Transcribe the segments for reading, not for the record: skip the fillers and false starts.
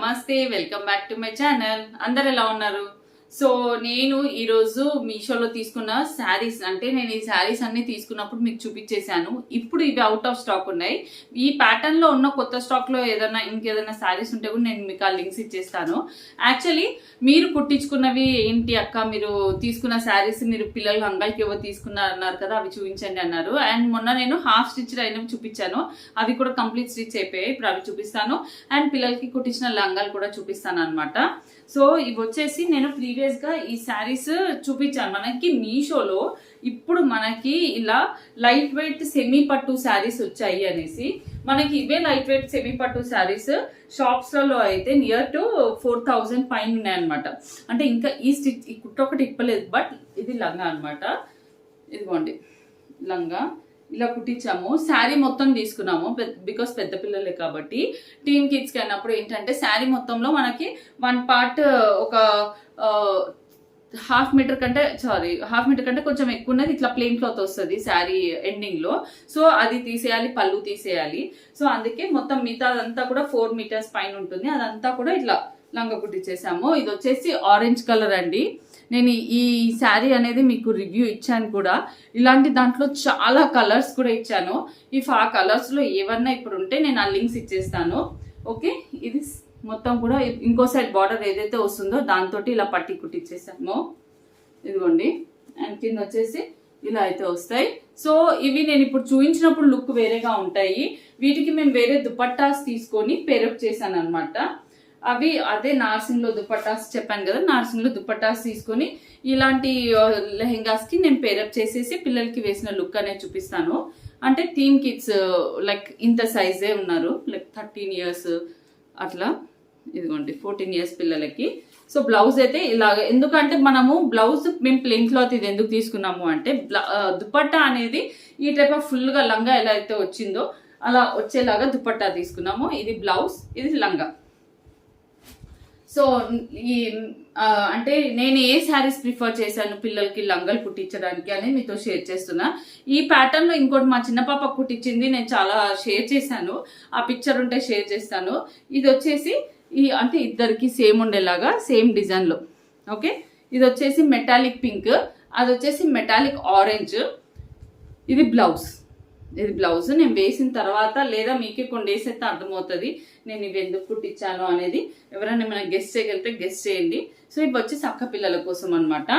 నమస్తే, welcome back to my channel. అందరు ఎలా ఉన్నారు? సో నేను ఈరోజు మీషోలో తీసుకున్న శారీస్, అంటే నేను ఈ శారీస్ అన్ని తీసుకున్నప్పుడు మీకు చూపించేశాను. ఇప్పుడు ఇవి అవుట్ ఆఫ్ స్టాక్ ఉన్నాయి. ఈ ప్యాటర్న్ లో ఉన్న కొత్త స్టాక్ లో ఇంకేదైనా శారీస్ ఉంటే కూడా నేను మీకు ఆ లింక్స్ ఇచ్చేస్తాను. యాక్చువల్లీ మీరు కుట్టించుకున్నవి ఏంటి అక్క, మీరు తీసుకున్న శారీస్ మీరు పిల్లలు అంగల్కి ఎవరు తీసుకున్నారు అన్నారు కదా, అవి చూపించండి అన్నారు. అండ్ మొన్న నేను హాఫ్ స్టిచ్ అయినవి చూపించాను, అవి కూడా కంప్లీట్ స్టిచ్ అయిపోయాయి. ఇప్పుడు అవి చూపిస్తాను. అండ్ పిల్లలకి కుట్టించిన లంగాలు కూడా చూపిస్తాను అనమాట. సో ఇవి వచ్చేసి నేను ప్రీవియస్ గా ఈ శారీస్ చూపించాను మనకి మీషోలో. ఇప్పుడు మనకి ఇలా లైట్ వెయిట్ సెమీ పట్టు శారీస్ వచ్చాయి అనేసి, మనకి ఇవే లైట్ వెయిట్ సెమీ పట్టు శారీస్ షాప్స్ లలో అయితే నియర్ టు 4000 పైన ఉన్నాయన్నమాట. అంటే ఇంకా ఈ కుట్టొకటి ఇప్పలేదు, బట్ ఇది లంగా అనమాట. ఇదిగోండి లంగా ఇలా కుట్టించాము. శారీ మొత్తం తీసుకున్నాము బికాస్ పెద్ద పిల్లలే కాబట్టి. టీమ్ కిడ్స్కి అయినప్పుడు ఏంటంటే శారీ మొత్తంలో మనకి వన్ పార్ట్ ఒక హాఫ్ మీటర్ కంటే కొంచెం ఎక్కువ ఉన్నది ఇట్లా ప్లెయిన్ క్లాత్ వస్తుంది శారీ ఎండింగ్ లో. సో అది తీసేయాలి, పళ్ళు తీసేయాలి. సో అందుకే మొత్తం మిగతా అదంతా కూడా 4 మీటర్స్ పైన ఉంటుంది. అదంతా కూడా ఇట్లా లంగా కుట్టించేసాము. ఇది వచ్చేసి ఆరెంజ్ కలర్ అండి. నేను ఈ శారీ అనేది మీకు రివ్యూ ఇచ్చాను కూడా. ఇలాంటి దాంట్లో చాలా కలర్స్ కూడా ఇచ్చాను. ఇఫ్ ఆ కలర్స్ లో ఏమన్నా ఇప్పుడు ఉంటే నేను ఆ లింక్స్ ఇచ్చేస్తాను. ఓకే, ఇది మొత్తం కూడా ఇంకో సైడ్ బార్డర్ ఏదైతే వస్తుందో దాంతో ఇలా పట్టి కుట్టించేసాము. ఇదిగోండి. అండ్ కింద వచ్చేసి ఇలా అయితే వస్తాయి. సో ఇవి నేను ఇప్పుడు చూపించినప్పుడు లుక్ వేరేగా ఉంటాయి. వీటికి మేము వేరే దుపట్టాస్ తీసుకొని పేరప్ చేశాను అనమాట. అవి అదే నార్సింగ్ లో దుపట్టాస్ చెప్పాను కదా, నార్సింగ్ లో దుపట్టాస్ తీసుకొని ఇలాంటి లెహెంగాస్ కి నేను పేరప్ చేసేసి పిల్లలకి వేసిన లుక్ అనేది చూపిస్తాను. అంటే టీమ్ కిడ్స్ లైక్ ఇంత సైజే ఉన్నారు, లైక్ 13 years అట్లా. ఇదిగోండి 14 years పిల్లలకి. సో బ్లౌజ్ అయితే ఇలాగ, ఎందుకంటే మనము బ్లౌజ్ మేము ప్లెయిన్ క్లాత్ ఇది ఎందుకు తీసుకున్నాము అంటే దుపట్టా అనేది ఈ టైప్ ఆఫ్ ఫుల్ గా లంగా ఎలా అయితే వచ్చిందో అలా వచ్చేలాగా దుపట్టా తీసుకున్నాము. ఇది బ్లౌజ్, ఇది లంగా. సో ఈ అంటే నేను ఏ శారీస్ ప్రిఫర్ చేశాను పిల్లలకి లంగాలు కుట్టించడానికి అని మీతో షేర్ చేస్తున్నా. ఈ ప్యాటర్న్ లో ఇంకోటి మా చిన్న పాప కుట్టించింది, నేను చాలా షేర్ చేశాను. ఆ పిక్చర్ ఉంటే షేర్ చేస్తాను. ఇది వచ్చేసి అంటే ఇద్దరికి సేమ్ ఉండేలాగా సేమ్ డిజైన్ లో. ఓకే, ఇది వచ్చేసి మెటాలిక్ పింక్, అది వచ్చేసి మెటాలిక్ ఆరెంజ్. ఇది బ్లౌజ్. ఇది బ్లౌజ్ నేను వేసిన తర్వాత, లేదా మీకే కొన్ని డేస్ అయితే అర్థమవుతుంది నేను ఇవి ఎందుకు కుట్టించాను అనేది. ఎవరైనా ఏమైనా గెస్ట్ చేయగలిగితే గెస్ట్ చేయండి. సో ఇవి వచ్చేసి అక్క పిల్లల కోసం అనమాట.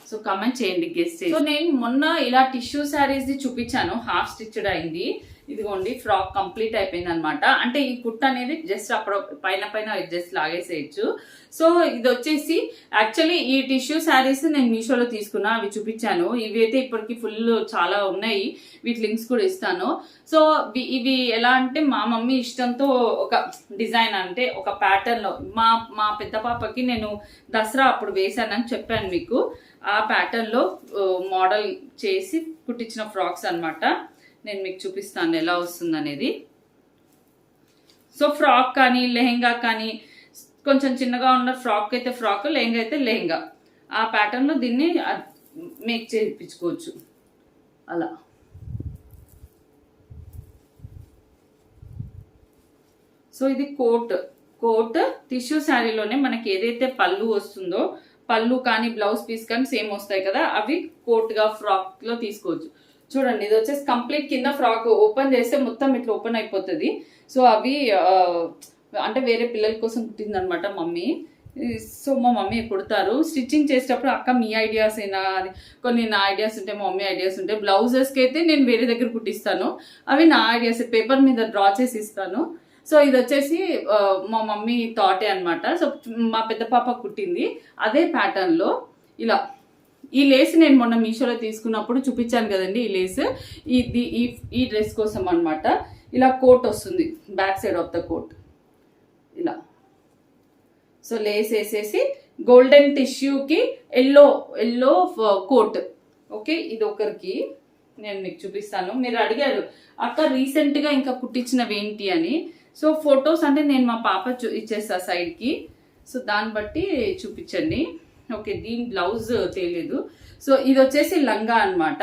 సో కమెంట్ చేయండి, గెస్ట్ చేయండి. సో నేను మొన్న ఇలా టిష్యూ శారీస్ ది చూపించాను, హాఫ్ స్టిచ్డ్ అయింది. ఇదిగోండి ఫ్రాక్ కంప్లీట్ అయిపోయింది అనమాట. అంటే ఈ కుట్ అనేది జస్ట్ అప్పుడు పైన జస్ట్ లాగేసేయచ్చు. సో ఇది వచ్చేసి యాక్చువల్లీ ఈ టిష్యూ శారీస్ నేను మీషోలో తీసుకున్నా, అవి చూపించాను. ఇవి అయితే ఇప్పటికి ఫుల్ చాలా ఉన్నాయి, వీటి లింక్స్ కూడా ఇస్తాను. సో ఇవి ఎలా అంటే మా మమ్మీ ఇష్టంతో ఒక డిజైన్, అంటే ఒక ప్యాటర్న్ లో మా పెద్ద పాపకి నేను దసరా అప్పుడు వేసానని చెప్పాను మీకు. ఆ ప్యాటర్న్ లో మోడల్ చేసి కుట్టించిన ఫ్రాక్స్ అనమాట. నేను మీకు చూపిస్తాను ఎలా వస్తుంది అనేది. సో ఫ్రాక్ కానీ లెహెంగా కానీ, కొంచెం చిన్నగా ఉన్న ఫ్రాక్ అయితే ఫ్రాక్, లెహెంగా అయితే లెహెంగా, ఆ ప్యాటర్న్ లో దీన్ని మేక్ చేయించుకోవచ్చు అలా. సో ఇది కోట్ టిష్యూ శారీలోనే మనకి ఏదైతే పళ్ళు వస్తుందో, పళ్ళు కానీ బ్లౌజ్ పీస్ కానీ సేమ్ వస్తాయి కదా, అవి కోట్ గా ఫ్రాక్ లో తీసుకోవచ్చు. చూడండి ఇది వచ్చేసి కంప్లీట్ కింద ఫ్రాక్ ఓపెన్ చేస్తే మొత్తం ఇట్లా ఓపెన్ అయిపోతుంది. సో అవి అంటే వేరే పిల్లల కోసం కుట్టింది అనమాట మమ్మీ. సో మా మమ్మీ కుడతారు. స్టిచ్చింగ్ చేసేటప్పుడు అక్క మీ ఐడియాస్ అయినా, కొన్ని నా ఐడియాస్ ఉంటాయి, మా మమ్మీ ఐడియాస్ ఉంటాయి. బ్లౌజెస్కి అయితే నేను వేరే దగ్గర కుట్టిస్తాను, అవి నా ఐడియాస్ పేపర్ మీద డ్రా చేసి ఇస్తాను. సో ఇది వచ్చేసి మా మమ్మీ థాటే అనమాట. సో మా పెద్ద పాప కుట్టింది అదే ప్యాటర్న్ లో. ఇలా ఈ లేస్ నేను మొన్న మీషోలో తీసుకున్నప్పుడు చూపించాను కదండి, ఈ లేస్ ఈ డ్రెస్ కోసం అనమాట. ఇలా కోట్ వస్తుంది, back side of the coat ఇలా. సో లేస్ వేసేసి గోల్డెన్ టిష్యూకి ఎల్లో కోట్. ఓకే, ఇది ఒకరికి నేను మీకు చూపిస్తాను. మీరు అడిగారు అక్క రీసెంట్ గా ఇంకా కుట్టించినవి ఏంటి అని. సో ఫొటోస్ అంటే నేను మా పాప ఇచ్చేస్తా సైడ్ కి, సో దాన్ని బట్టి చూపించండి. ఓకే, దీని బ్లౌజ్ తెలియదు. సో ఇది వచ్చేసి లంగా అన్నమాట.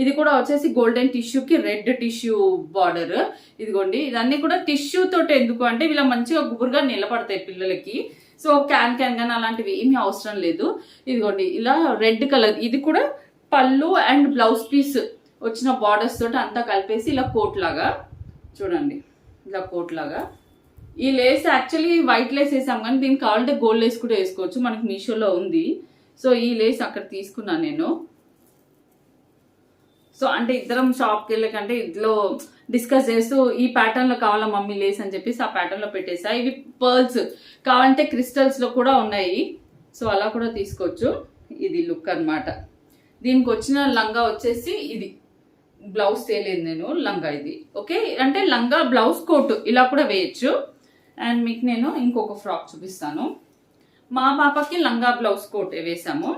ఇది కూడా వచ్చేసి గోల్డెన్ టిష్యూకి రెడ్ టిష్యూ బార్డర్. ఇదిగోండి ఇదన్నీ కూడా టిష్యూ తోటి, ఎందుకు అంటే ఇలా మంచిగా గుబురుగా నిలబడతాయి పిల్లలకి. సో క్యాన్ కానీ అలాంటివి ఏమీ అవసరం లేదు. ఇదిగోండి ఇలా రెడ్ కలర్, ఇది కూడా పళ్ళు అండ్ బ్లౌజ్ పీస్ వచ్చిన బార్డర్స్ తోటి అంతా కలిపేసి ఇలా కోట్ లాగా చూడండి, ఇలా కోట్ లాగా. ఈ లేస్ యాక్చువల్లీ వైట్ లేస్ వేసాం, కానీ దీనికి కావాలంటే గోల్డ్ లేస్ కూడా వేసుకోవచ్చు, మనకి మీషోలో ఉంది. సో ఈ లేస్ అక్కడ తీసుకున్నాను నేను. సో అంటే ఇద్దరం షాప్కి వెళ్ళకంటే ఇంట్లో డిస్కస్ చేస్తూ ఈ ప్యాటర్న్ లో కావాలా మమ్మీ లేస్ అని చెప్పేసి ఆ ప్యాటర్న్ లో పెట్టేసా. ఇవి పర్ల్స్ కావాలంటే క్రిస్టల్స్ లో కూడా ఉన్నాయి, సో అలా కూడా తీసుకోవచ్చు. ఇది లుక్ అన్నమాట. దీనికి వచ్చిన లంగా వచ్చేసి ఇది బ్లౌజ్ తేలేదు నేను, లంగా ఇది. ఓకే, అంటే లంగా బ్లౌజ్ కోట్ ఇలా కూడా వేయచ్చు. అండ్ మీకు నేను ఇంకొక ఫ్రాక్ చూపిస్తాను. మా పాపకి లంగా బ్లౌజ్ కోట్ వేసాము.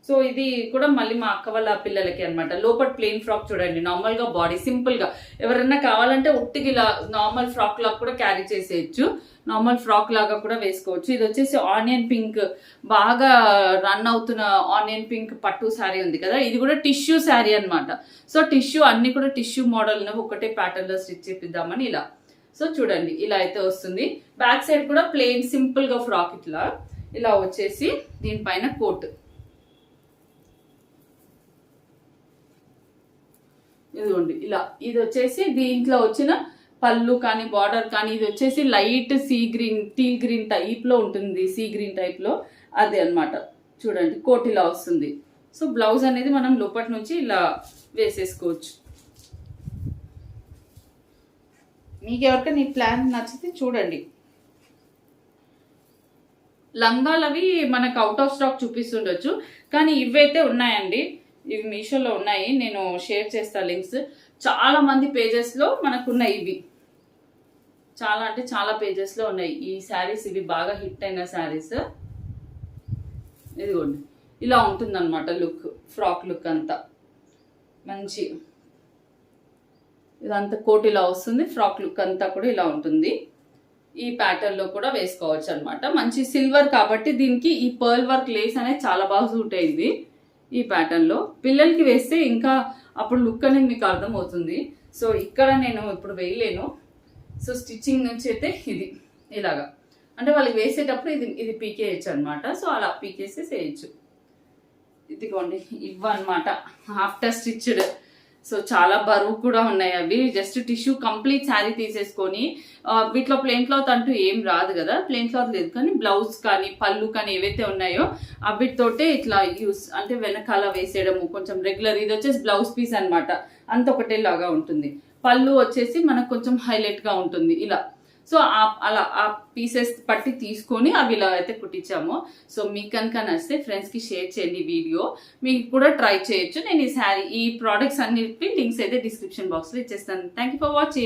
సో ఇది కూడా మళ్ళీ మా అక్క వాళ్ళ పిల్లలకి అనమాట. లోపల ప్లెయిన్ ఫ్రాక్ చూడండి, నార్మల్ గా బాడీ సింపుల్ గా ఎవరైనా కావాలంటే ఉట్టికి ఇలా నార్మల్ ఫ్రాక్ లాగా కూడా క్యారీ చేసేయచ్చు, నార్మల్ ఫ్రాక్ లాగా కూడా వేసుకోవచ్చు. ఇది వచ్చేసి ఆనియన్ పింక్, బాగా రన్ అవుతున్న ఆనియన్ పింక్ పట్టు శారీ ఉంది కదా, ఇది కూడా టిష్యూ శారీ అనమాట. సో టిష్యూ అన్ని కూడా టిష్యూ మోడల్ ఒకటే ప్యాటర్న్ లో స్టిచ్ చేపిద్దామని ఇలా. సో చూడండి ఇలా అయితే వస్తుంది. బ్యాక్ సైడ్ కూడా ప్లెయిన్ సింపుల్ గా ఫ్రాక్ ఇట్లా ఇలా వచ్చేసి దీనిపైన కోట్. ఇదిగోండి ఇలా, ఇది వచ్చేసి దీంట్లో వచ్చిన పళ్ళు కానీ బార్డర్ కానీ, ఇది వచ్చేసి light sea green teal green type లో ఉంటుంది, సీ గ్రీన్ టైప్ లో అదే అన్నమాట. చూడండి కోట్ ఇలా వస్తుంది. సో బ్లౌజ్ అనేది మనం లోపటి నుంచి ఇలా వేసేసుకోవచ్చు. మీకు ఎవరికైనా ఈ ప్లాన్ నచ్చితే చూడండి. లంగాలవి మనకు అవుట్ ఆఫ్ స్టాక్ చూపిస్తుండొచ్చు, కానీ ఇవైతే ఉన్నాయండి. ఇవి మీషోలో ఉన్నాయి, నేను షేర్ చేస్తా లింక్స్. చాలా మంది పేజెస్ లో మనకు ఉన్నాయి ఇవి, చాలా అంటే చాలా పేజెస్ లో ఉన్నాయి ఈ శారీస్. ఇవి బాగా హిట్ అయిన శారీస్. ఇదిగోండి ఇలా ఉంటుంది అనమాట లుక్, ఫ్రాక్ లుక్ అంతా మంచి. ఇదంతా కోట్ ఇలా వస్తుంది, ఫ్రాక్ లుక్ అంతా కూడా ఇలా ఉంటుంది. ఈ ప్యాటర్న్ లో కూడా వేసుకోవచ్చు అనమాట. మంచి సిల్వర్ కాబట్టి దీనికి ఈ పర్ల్ వర్క్ లేస్ అనేది చాలా బాగా సూట్ అయింది. ఈ ప్యాటర్న్ లో పిల్లలకి వేస్తే ఇంకా అప్పుడు లుక్ అనేది మీకు అర్థమవుతుంది. సో ఇక్కడ నేను ఇప్పుడు వేయలేను. సో స్టిచ్చింగ్ నుంచి అయితే ఇది ఇలాగా, అంటే వాళ్ళకి వేసేటప్పుడు ఇది పీకేయచ్చు అనమాట. సో అలా పీకేసి వేయచ్చు. ఇదిగోండి ఇవన్నమాట ఆఫ్టర్ స్టిచ్డ్. సో చాలా బరువు కూడా ఉన్నాయి అవి. జస్ట్ టిష్యూ కంప్లీట్ శారీ తీసేసుకొని, వీటిలో ప్లెయిన్ క్లాత్ అంటూ ఏం రాదు కదా, ప్లెయిన్ క్లాత్ లేదు, కానీ బ్లౌజ్ కానీ పళ్ళు కానీ ఏవైతే ఉన్నాయో అవితోటే ఇట్లా యూస్ అంటే వెనకాల వేసేయడము కొంచెం రెగ్యులర్. ఇది వచ్చేసి బ్లౌజ్ పీస్ అనమాట, అంత ఒకటే లాగా ఉంటుంది. పళ్ళు వచ్చేసి మనకు కొంచెం హైలైట్ గా ఉంటుంది ఇలా. సో అలా ఆ పీసెస్ పట్టి తీసుకొని అవి ఇలా అయితే కుట్టించాము. సో మీకు కనుక నచ్చితే ఫ్రెండ్స్ కి షేర్ చేయండి వీడియో, మీకు కూడా ట్రై చేయొచ్చు. నేను ఈ ప్రోడక్ట్స్ అన్నిటి లింక్స్ అయితే డిస్క్రిప్షన్ బాక్స్ లో ఇచ్చేస్తాను. Thank you for watching.